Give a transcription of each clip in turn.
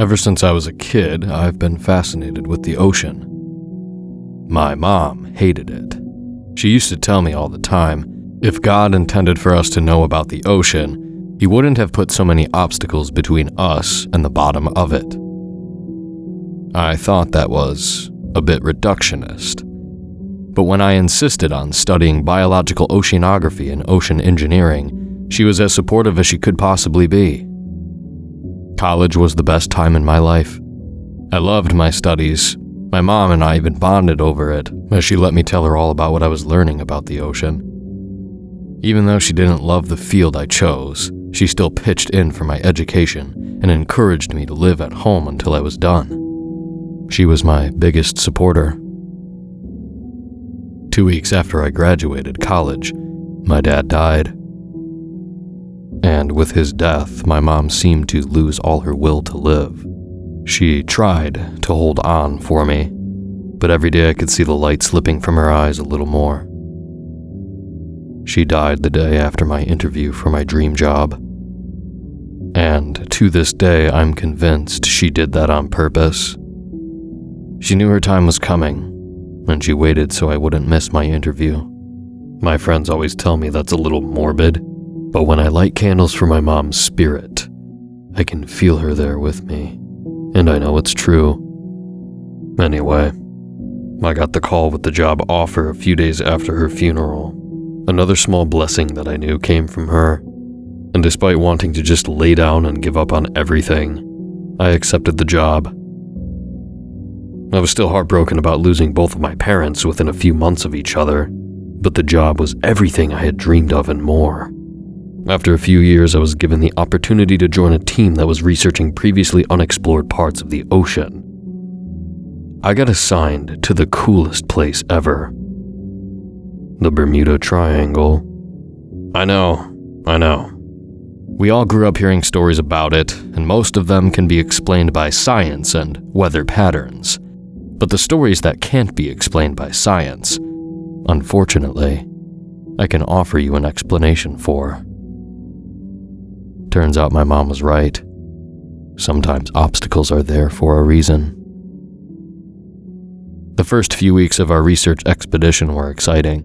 Ever since I was a kid, I've been fascinated with the ocean. My mom hated it. She used to tell me all the time, if God intended for us to know about the ocean, He wouldn't have put so many obstacles between us and the bottom of it. I thought that was a bit reductionist. But when I insisted on studying biological oceanography and ocean engineering, she was as supportive as she could possibly be. College was the best time in my life. I loved my studies. My mom and I even bonded over it, as she let me tell her all about what I was learning about the ocean. Even though she didn't love the field I chose, she still pitched in for my education and encouraged me to live at home until I was done. She was my biggest supporter. 2 weeks after I graduated college, my dad died. And with his death, my mom seemed to lose all her will to live. She tried to hold on for me, but every day I could see the light slipping from her eyes a little more. She died the day after my interview for my dream job. And to this day, I'm convinced she did that on purpose. She knew her time was coming, and she waited so I wouldn't miss my interview. My friends always tell me that's a little morbid, but when I light candles for my mom's spirit, I can feel her there with me, and I know it's true. Anyway, I got the call with the job offer a few days after her funeral. Another small blessing that I knew came from her, and despite wanting to just lay down and give up on everything, I accepted the job. I was still heartbroken about losing both of my parents within a few months of each other, but the job was everything I had dreamed of and more. After a few years, I was given the opportunity to join a team that was researching previously unexplored parts of the ocean. I got assigned to the coolest place ever. The Bermuda Triangle. I know. We all grew up hearing stories about it, and most of them can be explained by science and weather patterns. But the stories that can't be explained by science, unfortunately, I can offer you an explanation for. Turns out my mom was right. Sometimes obstacles are there for a reason. The first few weeks of our research expedition were exciting.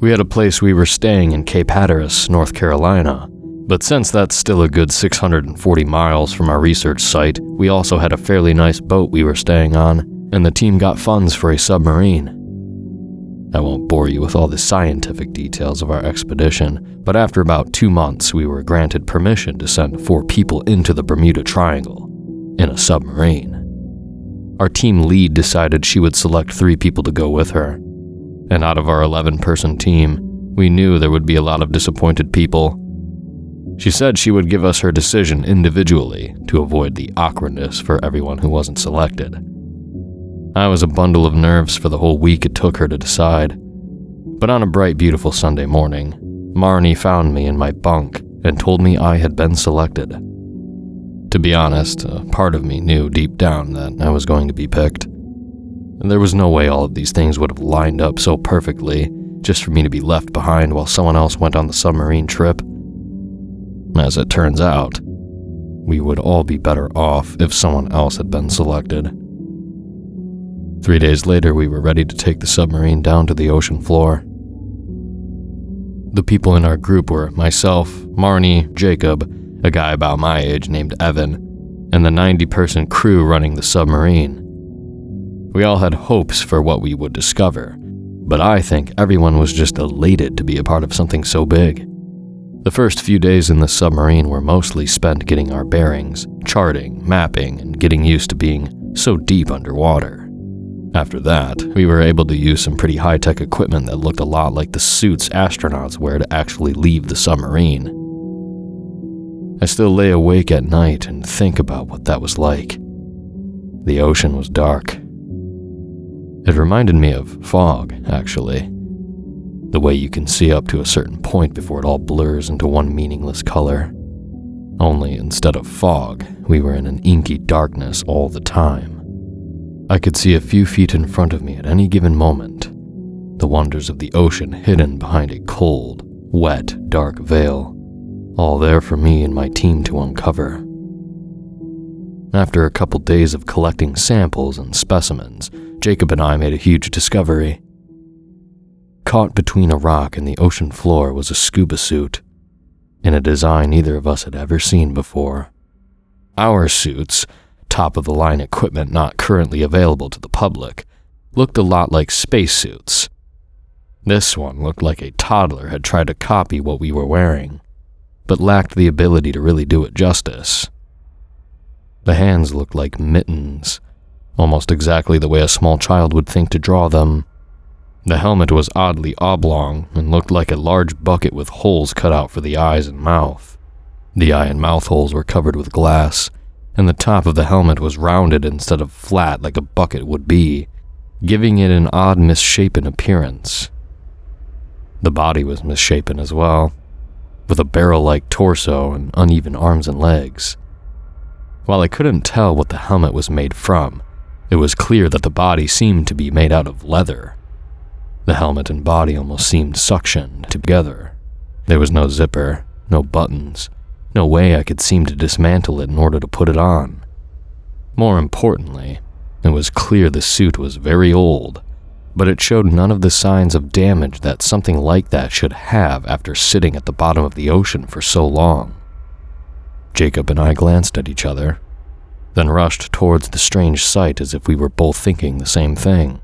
We had a place we were staying in Cape Hatteras, North Carolina, but since that's still a good 640 miles from our research site, we also had a fairly nice boat we were staying on, and the team got funds for a submarine. I won't bore you with all the scientific details of our expedition, but after about 2 months, we were granted permission to send 4 people into the Bermuda Triangle in a submarine. Our team lead decided she would select 3 people to go with her, and out of our 11-person team, we knew there would be a lot of disappointed people. She said she would give us her decision individually to avoid the awkwardness for everyone who wasn't selected. I was a bundle of nerves for the whole week it took her to decide. But on a bright, beautiful Sunday morning, Marnie found me in my bunk and told me I had been selected. To be honest, a part of me knew deep down that I was going to be picked. There was no way all of these things would have lined up so perfectly just for me to be left behind while someone else went on the submarine trip. As it turns out, we would all be better off if someone else had been selected. 3 days later, we were ready to take the submarine down to the ocean floor. The people in our group were myself, Marnie, Jacob, a guy about my age named Evan, and the 90-person crew running the submarine. We all had hopes for what we would discover, but I think everyone was just elated to be a part of something so big. The first few days in the submarine were mostly spent getting our bearings, charting, mapping, and getting used to being so deep underwater. After that, we were able to use some pretty high-tech equipment that looked a lot like the suits astronauts wear to actually leave the submarine. I still lay awake at night and think about what that was like. The ocean was dark. It reminded me of fog, actually. The way you can see up to a certain point before it all blurs into one meaningless color. Only instead of fog, we were in an inky darkness all the time. I could see a few feet in front of me at any given moment, the wonders of the ocean hidden behind a cold, wet, dark veil, all there for me and my team to uncover. After a couple days of collecting samples and specimens, Jacob and I made a huge discovery. Caught between a rock and the ocean floor was a scuba suit, in a design neither of us had ever seen before. Our suits, top-of-the-line equipment not currently available to the public, looked a lot like spacesuits. This one looked like a toddler had tried to copy what we were wearing, but lacked the ability to really do it justice. The hands looked like mittens, almost exactly the way a small child would think to draw them. The helmet was oddly oblong and looked like a large bucket with holes cut out for the eyes and mouth. The eye and mouth holes were covered with glass, and the top of the helmet was rounded instead of flat like a bucket would be, giving it an odd misshapen appearance. The body was misshapen as well, with a barrel-like torso and uneven arms and legs. While I couldn't tell what the helmet was made from, it was clear that the body seemed to be made out of leather. The helmet and body almost seemed suctioned together. There was no zipper, no buttons, no way I could seem to dismantle it in order to put it on. More importantly, it was clear the suit was very old, but it showed none of the signs of damage that something like that should have after sitting at the bottom of the ocean for so long. Jacob and I glanced at each other, then rushed towards the strange sight as if we were both thinking the same thing.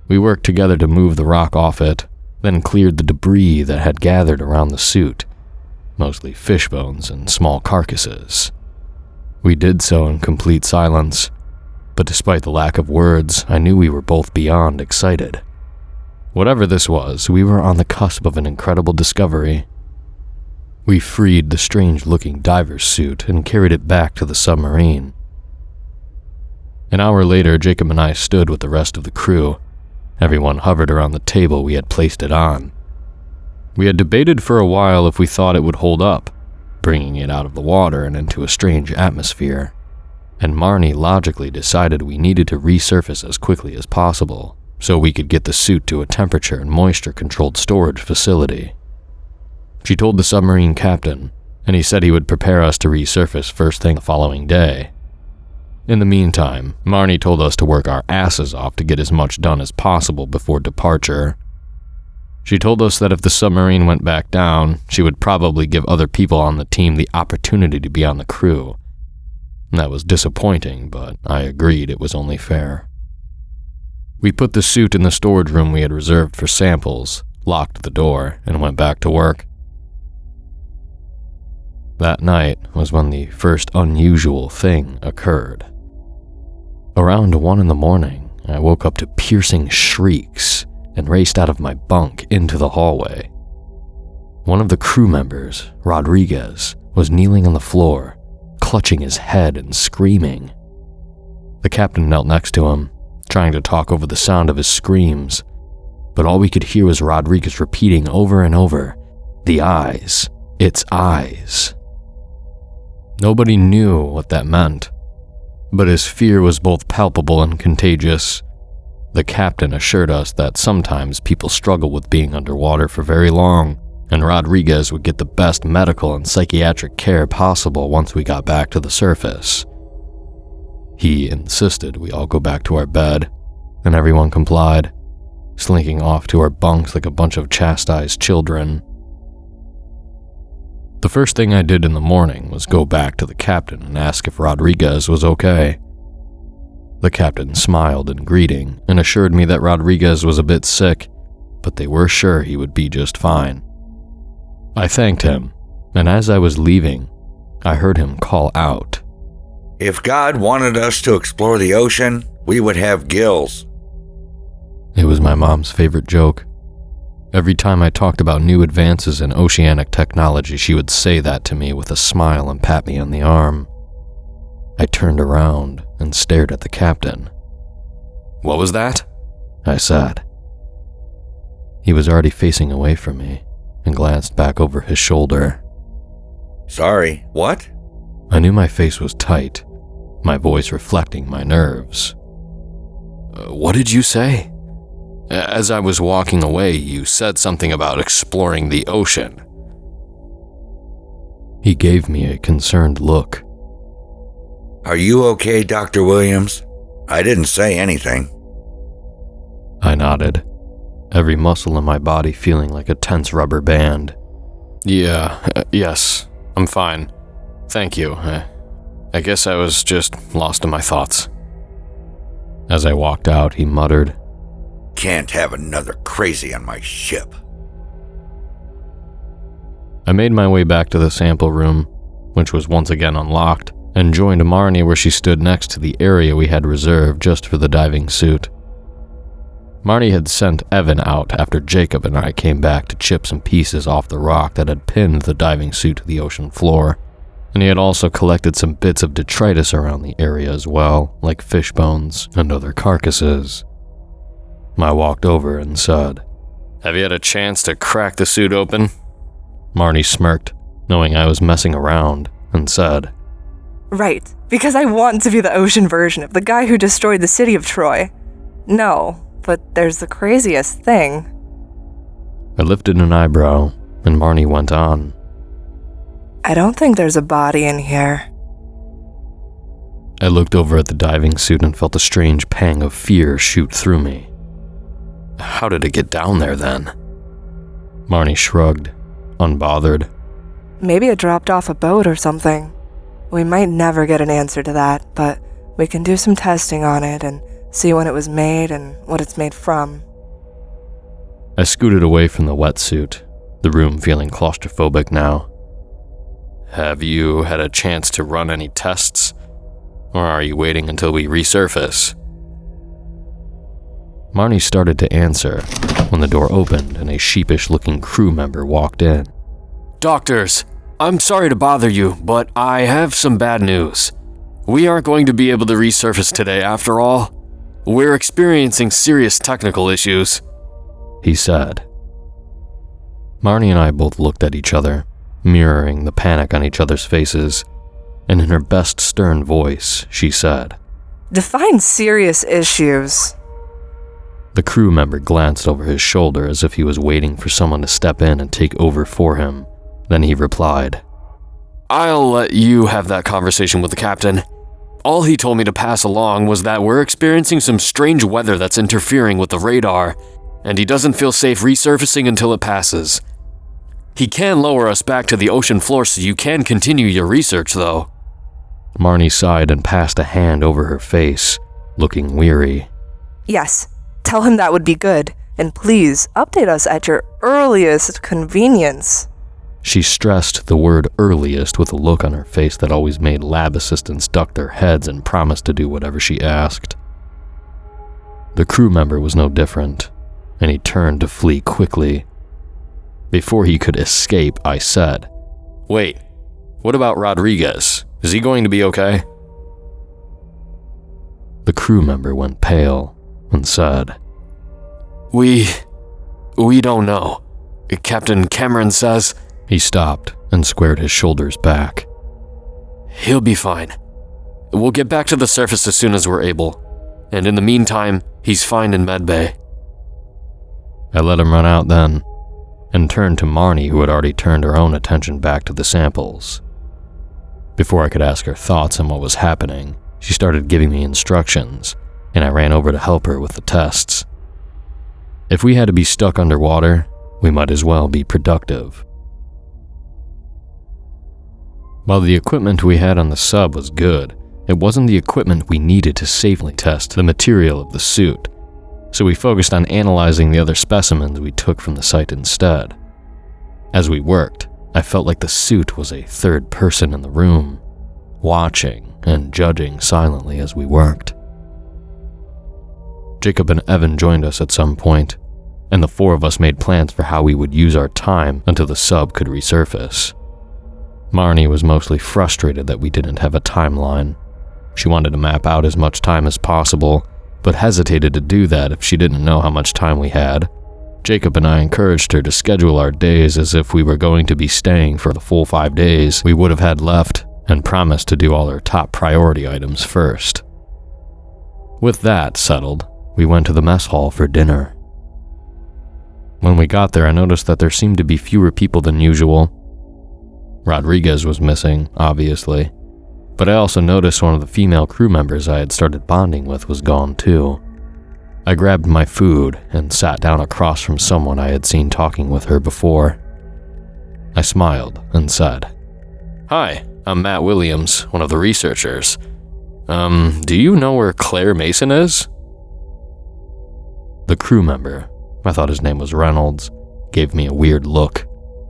We worked together to move the rock off it, then cleared the debris that had gathered around the suit, mostly fish bones and small carcasses. We did so in complete silence, but despite the lack of words, I knew we were both beyond excited. Whatever this was, we were on the cusp of an incredible discovery. We freed the strange-looking diver's suit and carried it back to the submarine. An hour later, Jacob and I stood with the rest of the crew. Everyone hovered around the table we had placed it on. We had debated for a while if we thought it would hold up, bringing it out of the water and into a strange atmosphere, and Marnie logically decided we needed to resurface as quickly as possible so we could get the suit to a temperature and moisture-controlled storage facility. She told the submarine captain, and he said he would prepare us to resurface first thing the following day. In the meantime, Marnie told us to work our asses off to get as much done as possible before departure. She told us that if the submarine went back down, she would probably give other people on the team the opportunity to be on the crew. That was disappointing, but I agreed it was only fair. We put the suit in the storage room we had reserved for samples, locked the door, and went back to work. That night was when the first unusual thing occurred. Around 1 a.m, I woke up to piercing shrieks and raced out of my bunk into the hallway. One of the crew members, Rodriguez, was kneeling on the floor, clutching his head and screaming. The captain knelt next to him, trying to talk over the sound of his screams, but all we could hear was Rodriguez repeating over and over, "The eyes, it's eyes." Nobody knew what that meant, but his fear was both palpable and contagious. The captain assured us that sometimes people struggle with being underwater for very long, and Rodriguez would get the best medical and psychiatric care possible once we got back to the surface. He insisted we all go back to our bed, and everyone complied, slinking off to our bunks like a bunch of chastised children. The first thing I did in the morning was go back to the captain and ask if Rodriguez was okay. The captain smiled in greeting and assured me that Rodriguez was a bit sick, but they were sure he would be just fine. I thanked him, and as I was leaving, I heard him call out, "If God wanted us to explore the ocean, we would have gills." It was my mom's favorite joke. Every time I talked about new advances in oceanic technology, she would say that to me with a smile and pat me on the arm. I turned around and stared at the captain. "What was that?" I said. He was already facing away from me and glanced back over his shoulder. "Sorry, what?" I knew my face was tight, my voice reflecting my nerves. "What did you say?" "As I was walking away, you said something about exploring the ocean." He gave me a concerned look. Are you okay, Dr. Williams? I didn't say anything. I nodded, every muscle in my body feeling like a tense rubber band. Yes, I'm fine. Thank you. I guess I was just lost in my thoughts. As I walked out, he muttered, Can't have another crazy on my ship. I made my way back to the sample room, which was once again unlocked, and joined Marnie where she stood next to the area we had reserved just for the diving suit. Marnie had sent Evan out after Jacob and I came back to chip some pieces off the rock that had pinned the diving suit to the ocean floor, and he had also collected some bits of detritus around the area as well, like fish bones and other carcasses. I walked over and said, "Have you had a chance to crack the suit open?" Marnie smirked, knowing I was messing around, and said, Right, because I want to be the ocean version of the guy who destroyed the city of Troy. No, but there's the craziest thing. I lifted an eyebrow, and Marnie went on, I don't think there's a body in here. I looked over at the diving suit and felt a strange pang of fear shoot through me. How did it get down there then? Marnie shrugged, unbothered. Maybe it dropped off a boat or something. We might never get an answer to that, but we can do some testing on it and see when it was made and what it's made from. I scooted away from the wetsuit, the room feeling claustrophobic now. Have you had a chance to run any tests? Or are you waiting until we resurface? Marnie started to answer when the door opened and a sheepish-looking crew member walked in. Doctors, I'm sorry to bother you, but I have some bad news. We aren't going to be able to resurface today after all. We're experiencing serious technical issues, he said. Marnie and I both looked at each other, mirroring the panic on each other's faces, and in her best stern voice, she said, Define serious issues. The crew member glanced over his shoulder as if he was waiting for someone to step in and take over for him. Then he replied, I'll let you have that conversation with the captain. All he told me to pass along was that we're experiencing some strange weather that's interfering with the radar, and he doesn't feel safe resurfacing until it passes. He can lower us back to the ocean floor so you can continue your research, though. Marnie sighed and passed a hand over her face, looking weary. Yes, tell him that would be good, and please update us at your earliest convenience. She stressed the word earliest with a look on her face that always made lab assistants duck their heads and promise to do whatever she asked. The crew member was no different, and he turned to flee quickly. Before he could escape, I said, Wait, what about Rodriguez? Is he going to be okay? The crew member went pale and said, We don't know. Captain Cameron says... He stopped and squared his shoulders back. He'll be fine. We'll get back to the surface as soon as we're able. And in the meantime, he's fine in medbay. I let him run out then, and turned to Marnie, who had already turned her own attention back to the samples. Before I could ask her thoughts on what was happening, she started giving me instructions, and I ran over to help her with the tests. If we had to be stuck underwater, we might as well be productive. While the equipment we had on the sub was good, it wasn't the equipment we needed to safely test the material of the suit, so we focused on analyzing the other specimens we took from the site instead. As we worked, I felt like the suit was a third person in the room, watching and judging silently as we worked. Jacob and Evan joined us at some point, and the four of us made plans for how we would use our time until the sub could resurface. Marnie was mostly frustrated that we didn't have a timeline. She wanted to map out as much time as possible, but hesitated to do that if she didn't know how much time we had. Jacob and I encouraged her to schedule our days as if we were going to be staying for the full 5 days we would have had left, and promised to do all our top priority items first. With that settled, we went to the mess hall for dinner. When we got there, I noticed that there seemed to be fewer people than usual. Rodriguez was missing, obviously, But I also noticed one of the female crew members I had started bonding with was gone too. I grabbed my food and sat down across from someone I had seen talking with her before. I smiled and said, "Hi, I'm Matt Williams, one of the researchers. Do you know where Claire Mason is?" The crew member, I thought his name was Reynolds, gave me a weird look,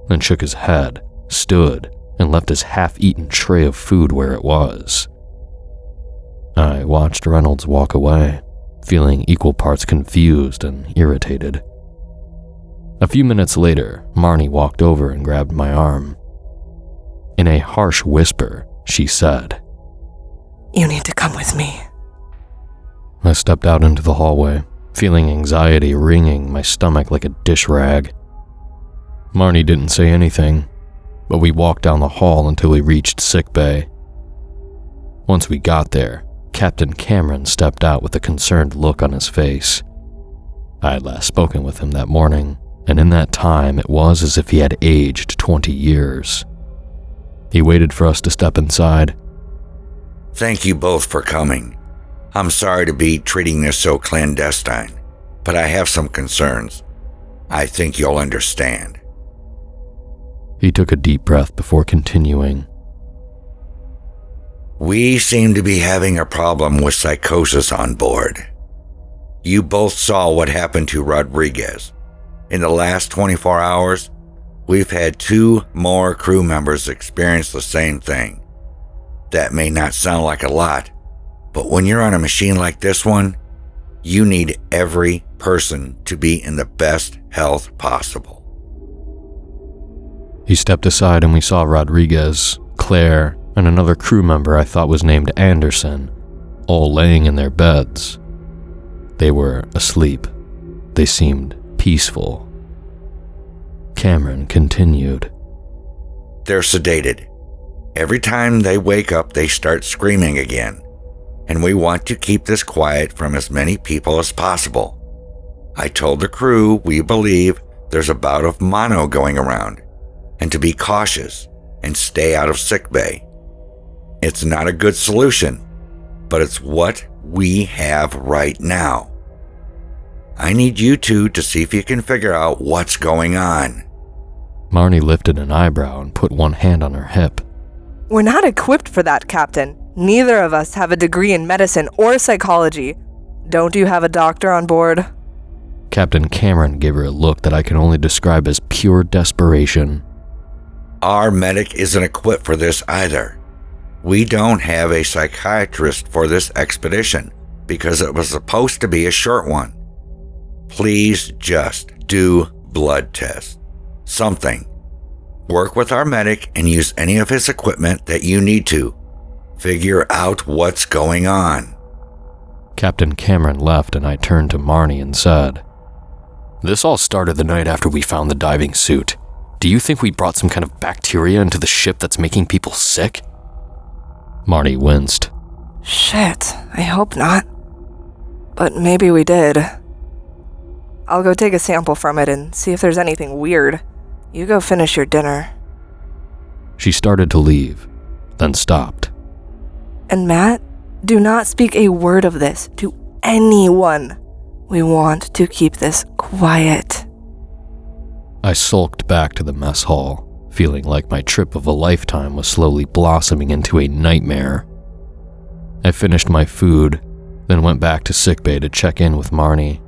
then shook his head, stood, and left his half-eaten tray of food where it was. I watched Reynolds walk away, feeling equal parts confused and irritated. A few minutes later, Marnie walked over and grabbed my arm. In a harsh whisper, she said, "You need to come with me." I stepped out into the hallway, feeling anxiety wringing my stomach like a dish rag. Marnie didn't say anything, but we walked down the hall until we reached sickbay. Once we got there, Captain Cameron stepped out with a concerned look on his face. I had last spoken with him that morning, and in that time it was as if he had aged 20 years. He waited for us to step inside. Thank you both for coming. I'm sorry to be treating this so clandestine, but I have some concerns. I think you'll understand. He took a deep breath before continuing. We seem to be having a problem with psychosis on board. You both saw what happened to Rodriguez. In the last 24 hours, we've had 2 more crew members experience the same thing. That may not sound like a lot, but when you're on a machine like this one, you need every person to be in the best health possible. He stepped aside and we saw Rodriguez, Claire, and another crew member I thought was named Anderson, all laying in their beds. They were asleep. They seemed peaceful. Cameron continued. They're sedated. Every time they wake up, they start screaming again, and we want to keep this quiet from as many people as possible. I told the crew we believe there's a bout of mono going around, and to be cautious and stay out of sickbay. It's not a good solution, but it's what we have right now. I need you two to see if you can figure out what's going on. Marnie lifted an eyebrow and put one hand on her hip. We're not equipped for that, Captain. Neither of us have a degree in medicine or psychology. Don't you have a doctor on board? Captain Cameron gave her a look that I can only describe as pure desperation. Our medic isn't equipped for this either. We don't have a psychiatrist for this expedition because it was supposed to be a short one. Please just do blood tests. Something. Work with our medic and use any of his equipment that you need to. Figure out what's going on. Captain Cameron left and I turned to Marnie and said, "This all started the night after we found the diving suit. Do you think we brought some kind of bacteria into the ship that's making people sick?" Marnie winced. Shit, I hope not. But maybe we did. I'll go take a sample from it and see if there's anything weird. You go finish your dinner. She started to leave, then stopped. And Matt, do not speak a word of this to anyone. We want to keep this quiet. I sulked back to the mess hall, feeling like my trip of a lifetime was slowly blossoming into a nightmare. I finished my food, then went back to sickbay to check in with Marnie.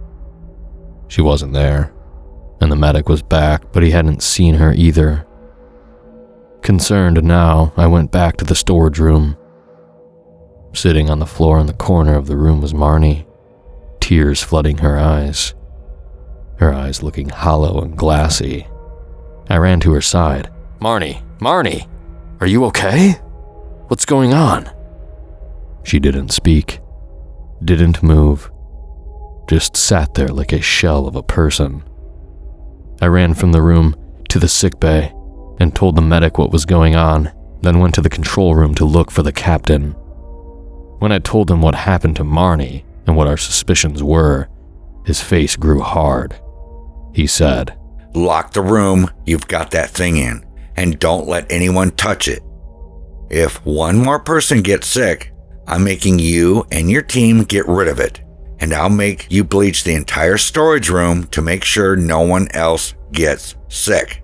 She wasn't there, and the medic was back, but he hadn't seen her either. Concerned now, I went back to the storage room. Sitting on the floor in the corner of the room was Marnie, tears flooding her eyes looking hollow and glassy. I ran to her side. Marnie, are you okay? What's going on?" She didn't speak, didn't move, just sat there like a shell of a person. I ran from the room to the sickbay and told the medic what was going on, then went to the control room to look for the captain. When I told him what happened to Marnie and what our suspicions were, his face grew hard. He said, Lock the room you've got that thing in, and don't let anyone touch it. If one more person gets sick, I'm making you and your team get rid of it. And I'll make you bleach the entire storage room to make sure no one else gets sick.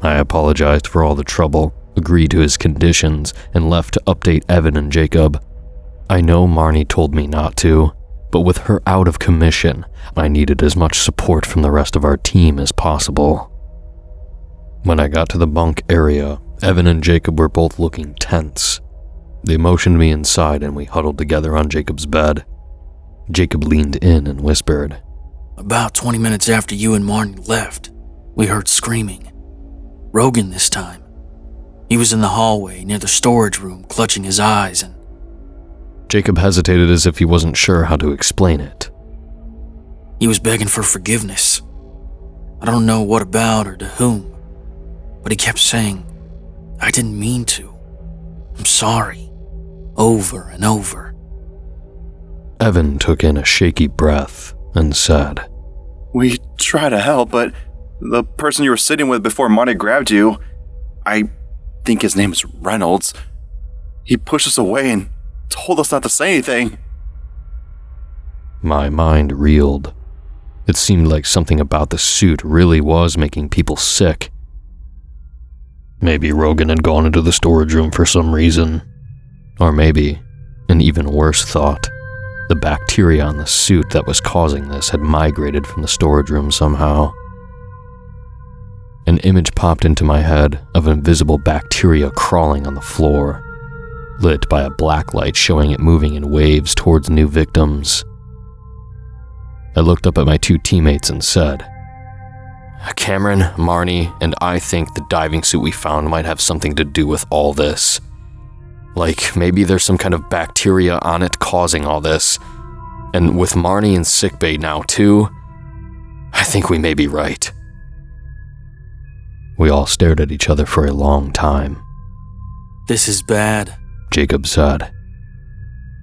I apologized for all the trouble, agreed to his conditions, and left to update Evan and Jacob. I know Marnie told me not to, but with her out of commission, I needed as much support from the rest of our team as possible. When I got to the bunk area, Evan and Jacob were both looking tense. They motioned me inside and we huddled together on Jacob's bed. Jacob leaned in and whispered, "About 20 minutes after you and Marnie left, we heard screaming. Rogan this time. He was in the hallway near the storage room, clutching his eyes and..." Jacob hesitated as if he wasn't sure how to explain it. "He was begging for forgiveness. I don't know what about or to whom, but he kept saying, 'I didn't mean to. I'm sorry,' over and over." Evan took in a shaky breath and said, "We try to help, but the person you were sitting with before Marnie grabbed you, I think his name is Reynolds, he pushed us away and told us not to say anything." My mind reeled. It seemed like something about the suit really was making people sick. Maybe Rogan had gone into the storage room for some reason. Or maybe, an even worse thought, the bacteria on the suit that was causing this had migrated from the storage room somehow. An image popped into my head of invisible bacteria crawling on the floor, lit by a black light showing it moving in waves towards new victims. I looked up at my two teammates and said, "Cameron, Marnie, and I think the diving suit we found might have something to do with all this. Like, maybe there's some kind of bacteria on it causing all this. And with Marnie in sickbay now too, I think we may be right." We all stared at each other for a long time. "This is bad," Jacob said.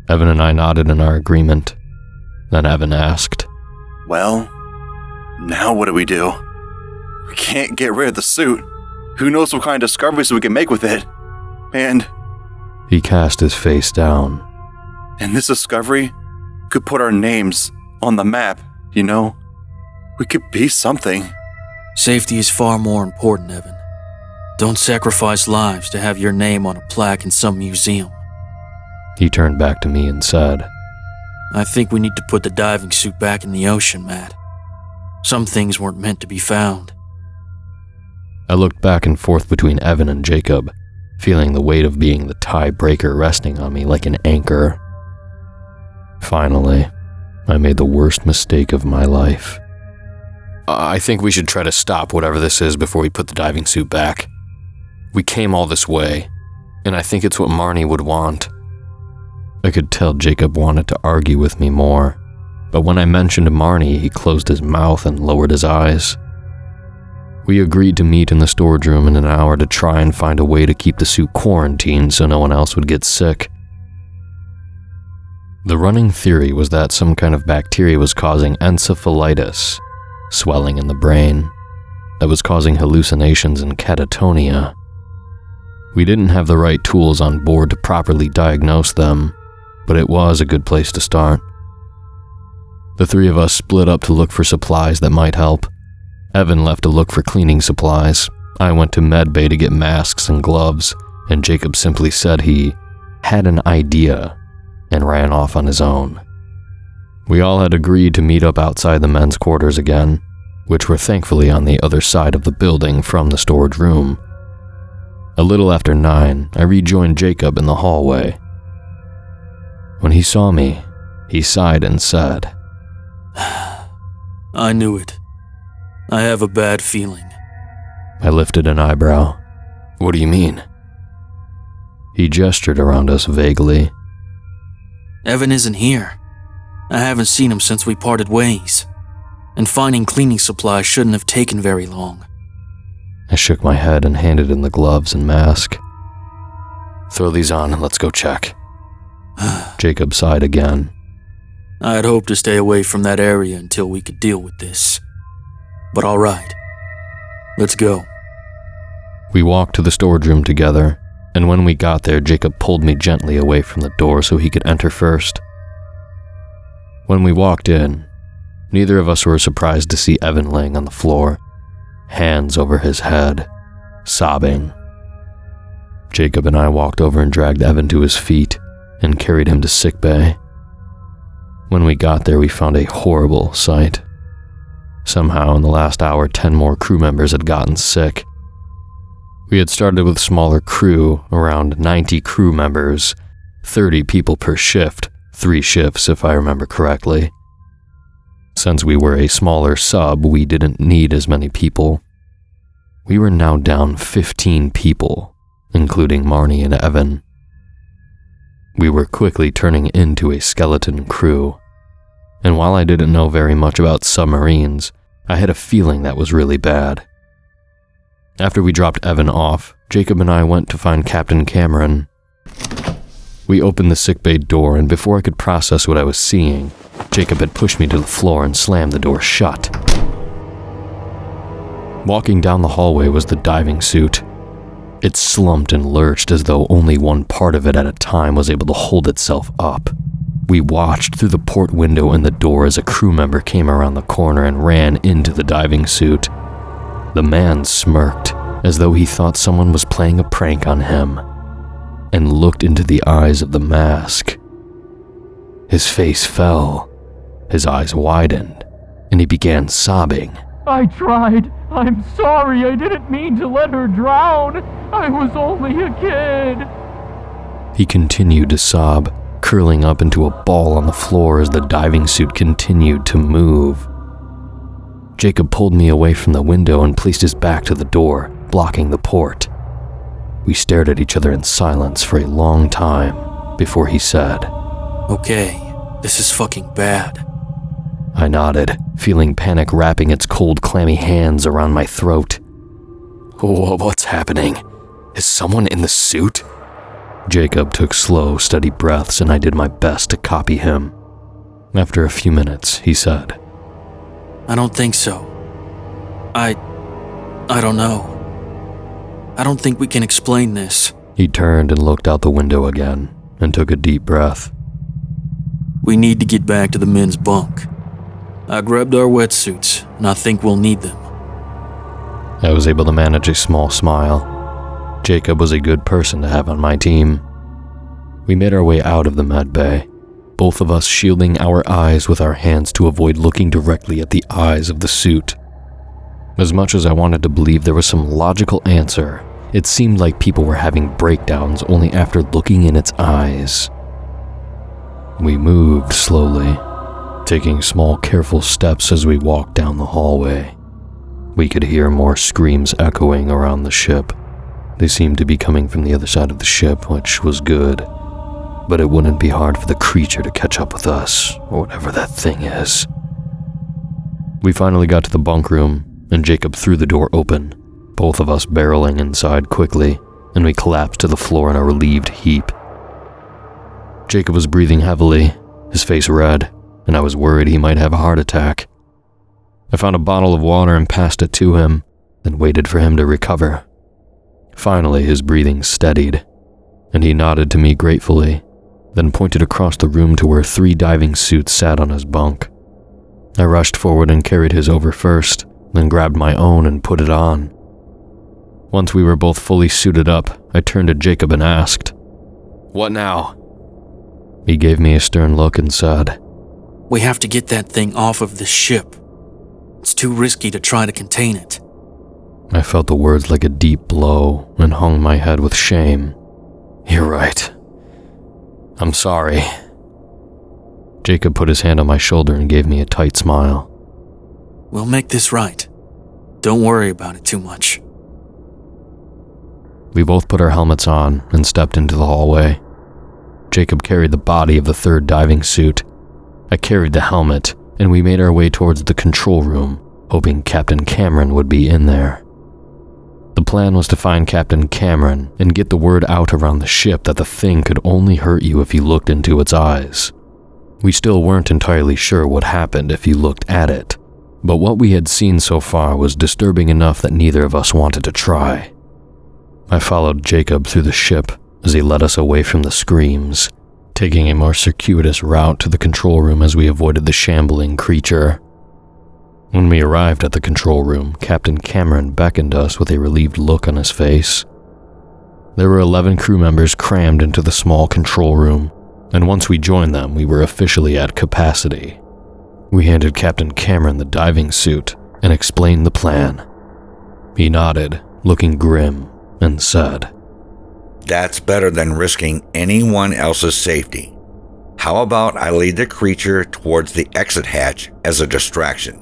Evan and I nodded in our agreement. Then Evan asked, "Well, now what do? We can't get rid of the suit. Who knows what kind of discoveries we can make with it? And he cast his face down. this discovery could put our names on the map, you know? We could be something." "Safety is far more important, Evan. Don't sacrifice lives to have your name on a plaque in some museum." He turned back to me and said, "I think we need to put the diving suit back in the ocean, Matt. Some things weren't meant to be found." I looked back and forth between Evan and Jacob, feeling the weight of being the tiebreaker resting on me like an anchor. Finally, I made the worst mistake of my life. "I think we should try to stop whatever this is before we put the diving suit back. We came all this way, and I think it's what Marnie would want." I could tell Jacob wanted to argue with me more, but when I mentioned Marnie, he closed his mouth and lowered his eyes. We agreed to meet in the storage room in an hour to try and find a way to keep the suit quarantined so no one else would get sick. The running theory was that some kind of bacteria was causing encephalitis, swelling in the brain, that was causing hallucinations and catatonia. We didn't have the right tools on board to properly diagnose them, but it was a good place to start. The three of us split up to look for supplies that might help. Evan left to look for cleaning supplies. I went to medbay to get masks and gloves, and Jacob simply said he had an idea and ran off on his own. We all had agreed to meet up outside the men's quarters again, which were thankfully on the other side of the building from the storage room. A little after 9, I rejoined Jacob in the hallway. When he saw me, he sighed and said, "I knew it. I have a bad feeling." I lifted an eyebrow. "What do you mean?" He gestured around us vaguely. "Evan isn't here. I haven't seen him since we parted ways. And finding cleaning supplies shouldn't have taken very long." I shook my head and handed in the gloves and mask. "Throw these on and let's go check." Jacob sighed again. "I had hoped to stay away from that area until we could deal with this. But all right. Let's go." We walked to the storage room together. and when we got there, Jacob pulled me gently away from the door so he could enter first. When we walked in, neither of us were surprised to see Evan laying on the floor, hands over his head, sobbing. Jacob and I walked over and dragged Evan to his feet and carried him to sickbay. When we got there, we found a horrible sight. Somehow, in the last hour, 10 more crew members had gotten sick. We had started with a smaller crew, around 90 crew members, 30 people per shift, 3 shifts if I remember correctly. Since we were a smaller sub, we didn't need as many people. We were now down 15 people, including Marnie and Evan. We were quickly turning into a skeleton crew, and while I didn't know very much about submarines, I had a feeling that was really bad. After we dropped Evan off, Jacob and I went to find Captain Cameron. We opened the sickbay door, and before I could process what I was seeing, Jacob had pushed me to the floor and slammed the door shut. Walking down the hallway was the diving suit. It slumped and lurched as though only one part of it at a time was able to hold itself up. We watched through the port window in the door as a crew member came around the corner and ran into the diving suit. The man smirked, as though he thought someone was playing a prank on him, and looked into the eyes of the mask. His face fell, his eyes widened, and he began sobbing. I tried. I'm sorry. I didn't mean to let her drown. I was only a kid. He continued to sob, curling up into a ball on the floor as the diving suit continued to move. Jacob pulled me away from the window and placed his back to the door, blocking the port. We stared at each other in silence for a long time before he said, Okay, this is fucking bad. I nodded, feeling panic wrapping its cold, clammy hands around my throat. What's happening? Is someone in the suit? Jacob took slow, steady breaths, and I did my best to copy him. After a few minutes, he said, I don't think so. I don't know. I don't think we can explain this. He turned and looked out the window again and took a deep breath. We need to get back to the men's bunk. I grabbed our wetsuits, and I think we'll need them. I was able to manage a small smile. Jacob was a good person to have on my team. We made our way out of the med bay, both of us shielding our eyes with our hands to avoid looking directly at the eyes of the suit. As much as I wanted to believe there was some logical answer, it seemed like people were having breakdowns only after looking in its eyes. We moved slowly, taking small, careful steps as we walked down the hallway. We could hear more screams echoing around the ship. They seemed to be coming from the other side of the ship, which was good. But it wouldn't be hard for the creature to catch up with us, or whatever that thing is. We finally got to the bunk room, and Jacob threw the door open, both of us barreling inside quickly, and we collapsed to the floor in a relieved heap. Jacob was breathing heavily, his face red, and I was worried he might have a heart attack. I found a bottle of water and passed it to him, then waited for him to recover. Finally, his breathing steadied, and he nodded to me gratefully, then pointed across the room to where 3 diving suits sat on his bunk. I rushed forward and carried his over first, then grabbed my own and put it on. Once we were both fully suited up, I turned to Jacob and asked, "What now?" He gave me a stern look and said, We have to get that thing off of this ship. It's too risky to try to contain it. I felt the words like a deep blow and hung my head with shame. You're right. I'm sorry. Jacob put his hand on my shoulder and gave me a tight smile. We'll make this right. Don't worry about it too much. We both put our helmets on and stepped into the hallway. Jacob carried the body of the 3rd diving suit. I carried the helmet, and we made our way towards the control room, hoping Captain Cameron would be in there. The plan was to find Captain Cameron and get the word out around the ship that the thing could only hurt you if you looked into its eyes. We still weren't entirely sure what happened if you looked at it, but what we had seen so far was disturbing enough that neither of us wanted to try. I followed Jacob through the ship as he led us away from the screams, taking a more circuitous route to the control room as we avoided the shambling creature. When we arrived at the control room, Captain Cameron beckoned us with a relieved look on his face. There were 11 crew members crammed into the small control room, and once we joined them, we were officially at capacity. We handed Captain Cameron the diving suit and explained the plan. He nodded, looking grim, and said, "That's better than risking anyone else's safety. How about I lead the creature towards the exit hatch as a distraction?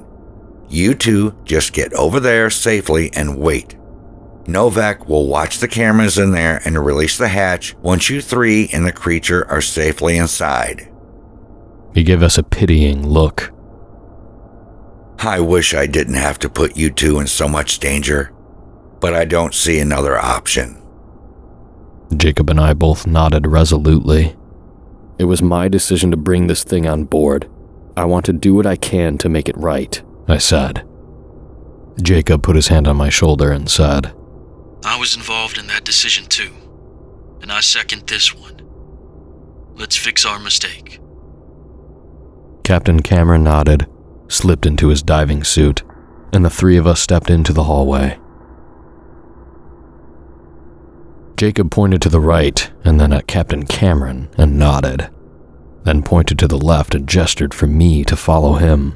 You two just get over there safely and wait. Novak will watch the cameras in there and release the hatch once you three and the creature are safely inside." He gave us a pitying look. "I wish I didn't have to put you two in so much danger, but I don't see another option." Jacob and I both nodded resolutely. It was my decision to bring this thing on board. I want to do what I can to make it right, I said. Jacob put his hand on my shoulder and said, I was involved in that decision too, and I second this one. Let's fix our mistake. Captain Cameron nodded, slipped into his diving suit, and the three of us stepped into the hallway. Jacob pointed to the right and then at Captain Cameron and nodded, then pointed to the left and gestured for me to follow him.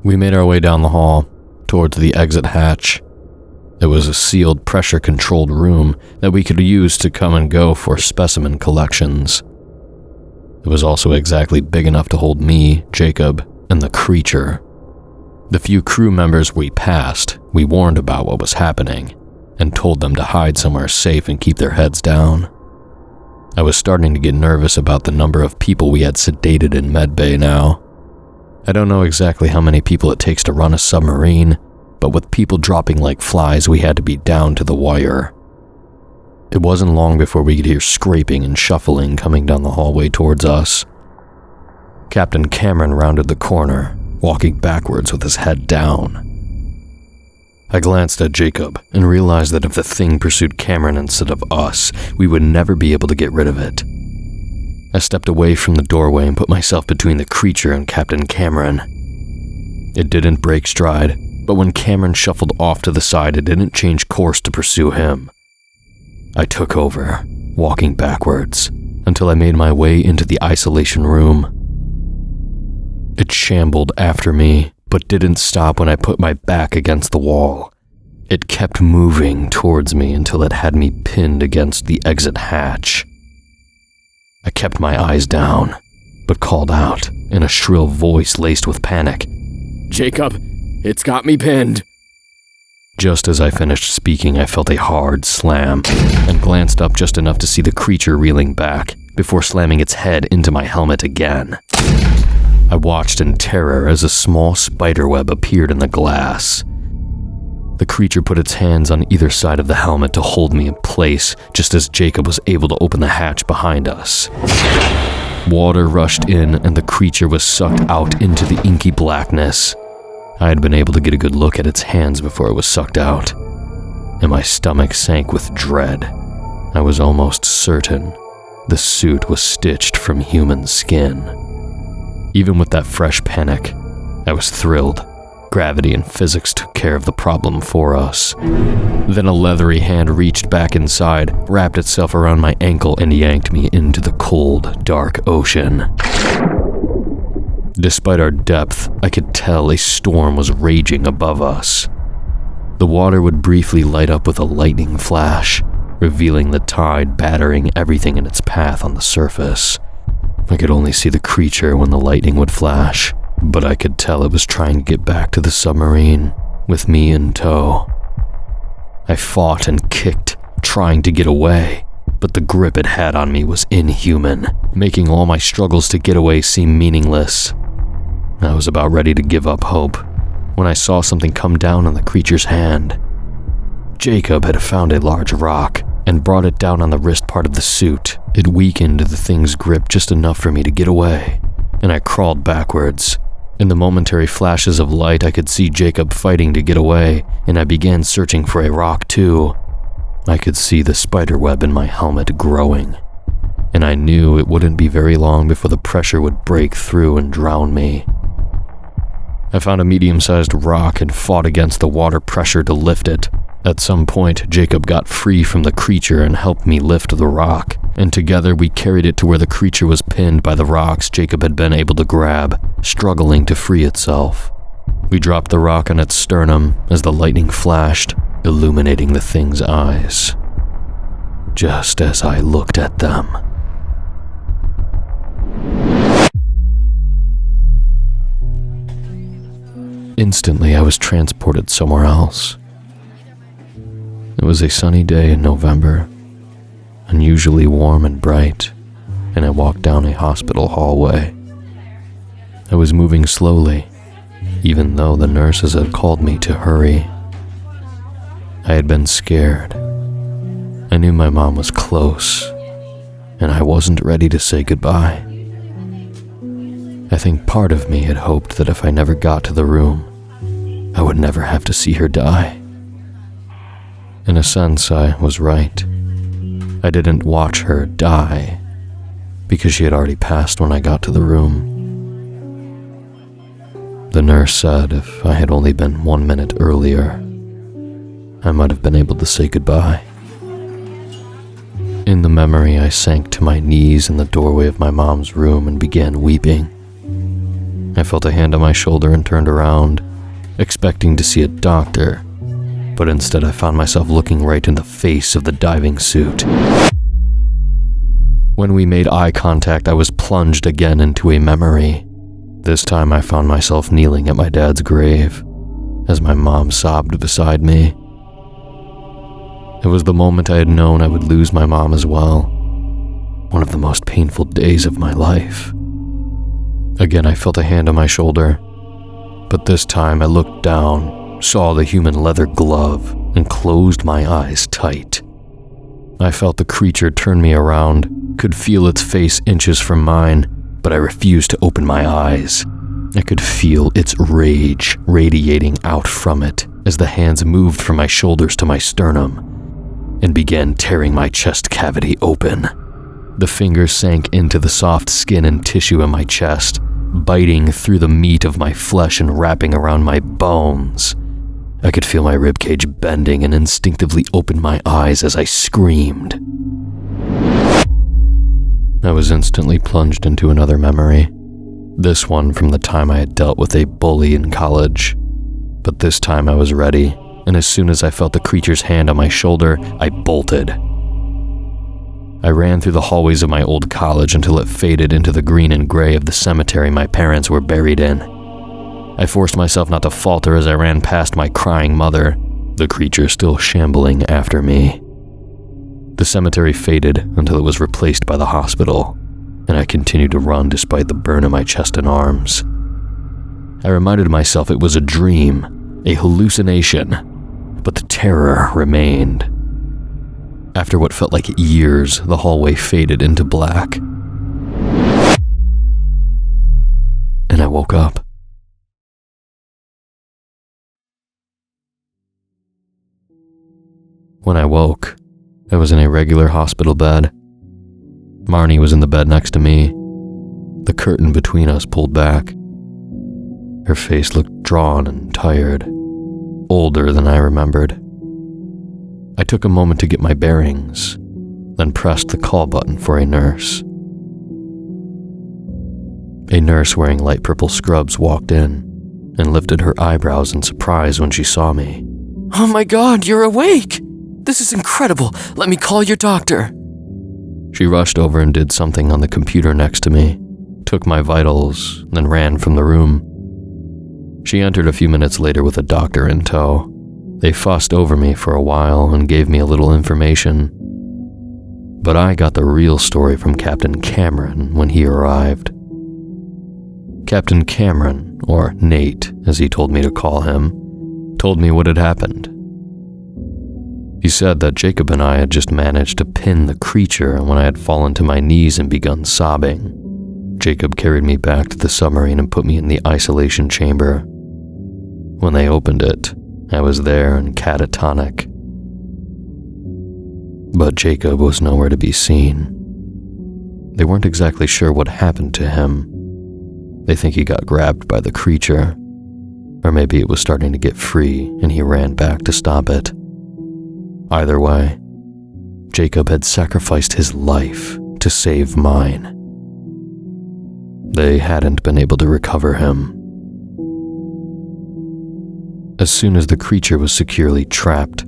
We made our way down the hall, towards the exit hatch. It was a sealed, pressure-controlled room that we could use to come and go for specimen collections. It was also exactly big enough to hold me, Jacob, and the creature. The few crew members we passed, we warned about what was happening, and told them to hide somewhere safe and keep their heads down. I was starting to get nervous about the number of people we had sedated in medbay now. I don't know exactly how many people it takes to run a submarine, but with people dropping like flies, we had to be down to the wire. It wasn't long before we could hear scraping and shuffling coming down the hallway towards us. Captain Cameron rounded the corner, walking backwards with his head down. I glanced at Jacob and realized that if the thing pursued Cameron instead of us, we would never be able to get rid of it. I stepped away from the doorway and put myself between the creature and Captain Cameron. It didn't break stride, but when Cameron shuffled off to the side, it didn't change course to pursue him. I took over, walking backwards, until I made my way into the isolation room. It shambled after me, but didn't stop when I put my back against the wall. It kept moving towards me until it had me pinned against the exit hatch. I kept my eyes down, but called out in a shrill voice laced with panic, "Jacob, it's got me pinned." Just as I finished speaking, I felt a hard slam and glanced up just enough to see the creature reeling back before slamming its head into my helmet again. I watched in terror as a small spiderweb appeared in the glass. The creature put its hands on either side of the helmet to hold me in place, just as Jacob was able to open the hatch behind us. Water rushed in and the creature was sucked out into the inky blackness. I had been able to get a good look at its hands before it was sucked out, and my stomach sank with dread. I was almost certain the suit was stitched from human skin. Even with that fresh panic, I was thrilled. Gravity and physics took care of the problem for us. Then a leathery hand reached back inside, wrapped itself around my ankle, and yanked me into the cold, dark ocean. Despite our depth, I could tell a storm was raging above us. The water would briefly light up with a lightning flash, revealing the tide battering everything in its path on the surface. I could only see the creature when the lightning would flash, but I could tell it was trying to get back to the submarine, with me in tow. I fought and kicked, trying to get away, but the grip it had on me was inhuman, making all my struggles to get away seem meaningless. I was about ready to give up hope when I saw something come down on the creature's hand. Jacob had found a large rock and brought it down on the wrist part of the suit. It weakened the thing's grip just enough for me to get away, and I crawled backwards. In the momentary flashes of light, I could see Jacob fighting to get away, and I began searching for a rock too. I could see the spiderweb in my helmet growing, and I knew it wouldn't be very long before the pressure would break through and drown me. I found a medium-sized rock and fought against the water pressure to lift it. At some point, Jacob got free from the creature and helped me lift the rock, and together we carried it to where the creature was pinned by the rocks Jacob had been able to grab, struggling to free itself. We dropped the rock on its sternum as the lightning flashed, illuminating the thing's eyes. Just as I looked at them. Instantly, I was transported somewhere else. It was a sunny day in November, unusually warm and bright, and I walked down a hospital hallway. I was moving slowly, even though the nurses had called me to hurry. I had been scared. I knew my mom was close, and I wasn't ready to say goodbye. I think part of me had hoped that if I never got to the room, I would never have to see her die. In a sense, I was right. I didn't watch her die, because she had already passed when I got to the room. The nurse said if I had only been 1 minute earlier, I might have been able to say goodbye. In the memory, I sank to my knees in the doorway of my mom's room and began weeping. I felt a hand on my shoulder and turned around, expecting to see a doctor, but instead I found myself looking right in the face of the diving suit. When we made eye contact, I was plunged again into a memory. This time I found myself kneeling at my dad's grave, as my mom sobbed beside me. It was the moment I had known I would lose my mom as well. One of the most painful days of my life. Again, I felt a hand on my shoulder, but this time I looked down, saw the human leather glove, and closed my eyes tight. I felt the creature turn me around, could feel its face inches from mine, but I refused to open my eyes. I could feel its rage radiating out from it as the hands moved from my shoulders to my sternum and began tearing my chest cavity open. The fingers sank into the soft skin and tissue in my chest, biting through the meat of my flesh and wrapping around my bones. I could feel my ribcage bending and instinctively opened my eyes as I screamed. I was instantly plunged into another memory, this one from the time I had dealt with a bully in college. But this time I was ready, and as soon as I felt the creature's hand on my shoulder, I bolted. I ran through the hallways of my old college until it faded into the green and gray of the cemetery my parents were buried in. I forced myself not to falter as I ran past my crying mother, the creature still shambling after me. The cemetery faded until it was replaced by the hospital, and I continued to run despite the burn in my chest and arms. I reminded myself it was a dream, a hallucination, but the terror remained. After what felt like years, the hallway faded into black, and I woke up. When I woke, I was in a regular hospital bed. Marnie was in the bed next to me, the curtain between us pulled back. Her face looked drawn and tired, older than I remembered. I took a moment to get my bearings, then pressed the call button for a nurse. A nurse wearing light purple scrubs walked in and lifted her eyebrows in surprise when she saw me. "Oh my God, you're awake! This is incredible! Let me call your doctor!" She rushed over and did something on the computer next to me, took my vitals, then ran from the room. She entered a few minutes later with a doctor in tow. They fussed over me for a while and gave me a little information. But I got the real story from Captain Cameron when he arrived. Captain Cameron, or Nate, as he told me to call him, told me what had happened. He said that Jacob and I had just managed to pin the creature when I had fallen to my knees and begun sobbing. Jacob carried me back to the submarine and put me in the isolation chamber. When they opened it, I was there and catatonic. but Jacob was nowhere to be seen. They weren't exactly sure what happened to him. They think he got grabbed by the creature, or maybe it was starting to get free and he ran back to stop it. Either way, Jacob had sacrificed his life to save mine. They hadn't been able to recover him. As soon as the creature was securely trapped,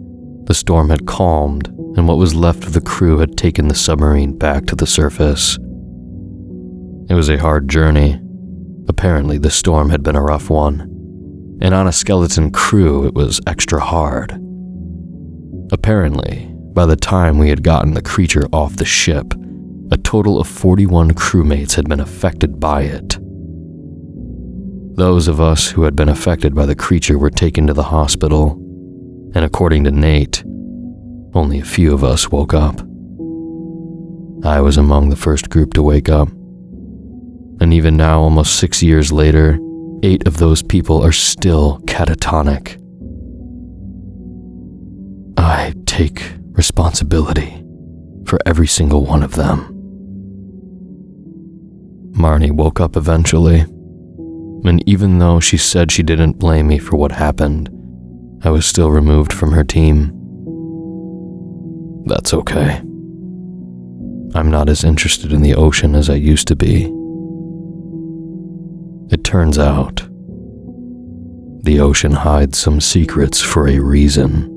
the storm had calmed, and what was left of the crew had taken the submarine back to the surface. It was a hard journey. Apparently, the storm had been a rough one, and on a skeleton crew, it was extra hard. Apparently, by the time we had gotten the creature off the ship, a total of 41 crewmates had been affected by it. Those of us who had been affected by the creature were taken to the hospital, and according to Nate, only a few of us woke up. I was among the first group to wake up, and even now, almost 6 years later, 8 of those people are still catatonic. I take responsibility for every single one of them. Marnie woke up eventually, and even though she said she didn't blame me for what happened, I was still removed from her team. That's okay. I'm not as interested in the ocean as I used to be. It turns out, the ocean hides some secrets for a reason.